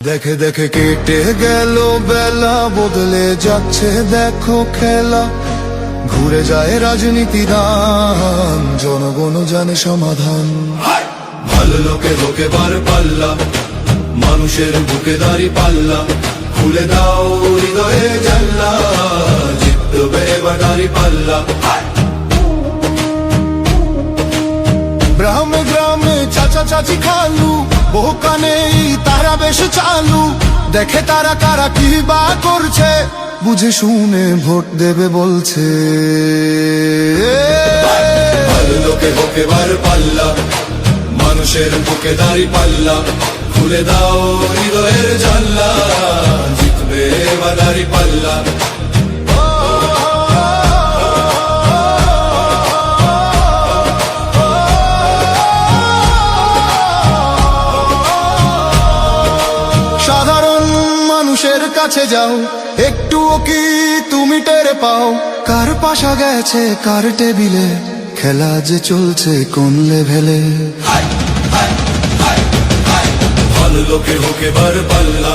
দেখে দেখে কেটে গেল বেলা, বদলে যাচ্ছে দেখো খেলা। ঘুরে যায় রাজনীতি দান, জনগণ জানে সমাধান। ভালো লোকে হোকে বার পাল্লা, মানুষের বুকে দাঁড়ি পাল্লা। খুলে দাও হৃদয়ে জানলা, জিতবে এবার দাঁড়ি পাল্লা। গ্রামে গ্রামে চাচা চাচি খালু, বহু কানেই তারা বেশ চালু। দেখে তারা কারা কি বা করছে, বুঝে শুনে ভোট দেবে বলছে। ভালো লোকে হোকে বার পাল্লা, মানুষের বুকে দাঁড়ি পাল্লা। খুলে দাও হৃদয়ের জানলা, জিতবে এবার দাঁড়ি পাল্লা। সাধারণ মানুষের কাছে যাও, একটুও কি তুমি টের পাও? কার পাশা গেছে কার টেবিলে, খেলা যে চলছে কোন লেভেলে। ভালো লোকে হোকে বার পাল্লা,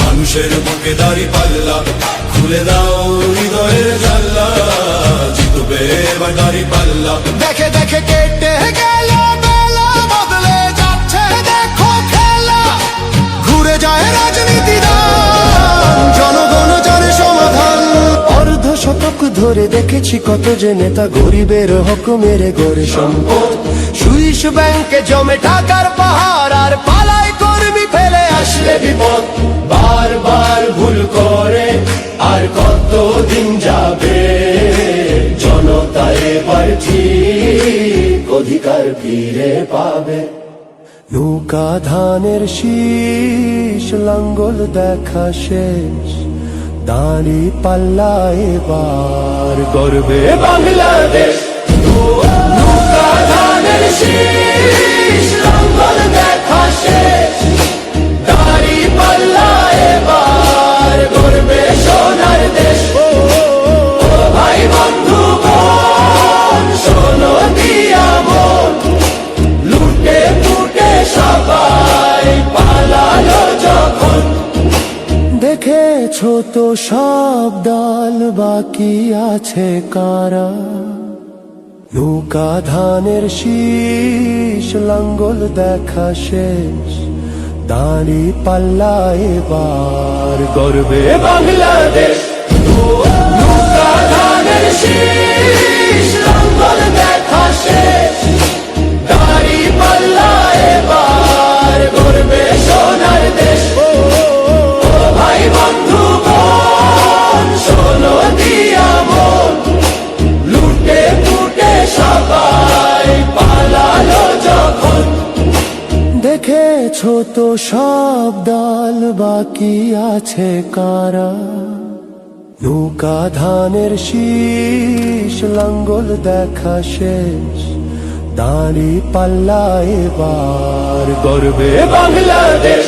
মানুষের বুকে দাঁড়ি পাল্লা। খুলে দাও হৃদয়ের জানলা, জিতবে এবার দাঁড়ি পাল্লা। দেখে দেখে কেটে গেল বেলা, বদলে যাচ্ছে দেখো খেলা। ঘুরে যায় রাজনীতি দান, জনগণ জানে সমাধান। অর্ধ শতক ধরে দেখেছি কত যে নেতা গরিবের হক মেরে গড়ে সম্পদ। সুইস ব্যাংকে জমে টাকার পাহাড়, আর পালায় কর্মী ফেলে আসলে বিপদ। বারবার ভুল করে আর কতদিন যাবে, জনতা এবার ঠিক অধিকার ফিরে পাবে। নৌকা ধানের শীষ, লাঙ্গল দেখা শেষ, দাঁড়ি পাল্লা এবার গর্বে বাংলাদেশ। নৌকা ধানের শীষ, লাঙ্গল দেখা শেষ, দাঁড়ি পাল্লা এবার গর্বে সোনার দেশ। ও ভাই বন্ধু বোন, শোনো দিয়া মন, লুটে ফুটে সবাই পালালো যখন। দেখেছো তো সব দল, বাকি আছে কারা? নৌকা ধানের শীষ, লাঙ্গল দেখা শেষ, দাঁড়ি পাল্লা এবার গর্বে বাংলাদেশ। নৌকা ধানের শীষ, লাঙ্গল দেখা শেষ, দাঁড়ি পাল্লা এবার গর্বে সোনার দেশ। ভাই বন্ধু বোন, শোনো দিয়া মন, লুটে ফুটে সবাই পালালো যখন। দেখেছো তো সব দল, বাকি আছে কারা? নৌকা ধানের শীষ, লাঙ্গল দেখা শেষ, দাঁড়ি পাল্লা এবার গর্বে বাংলাদেশ।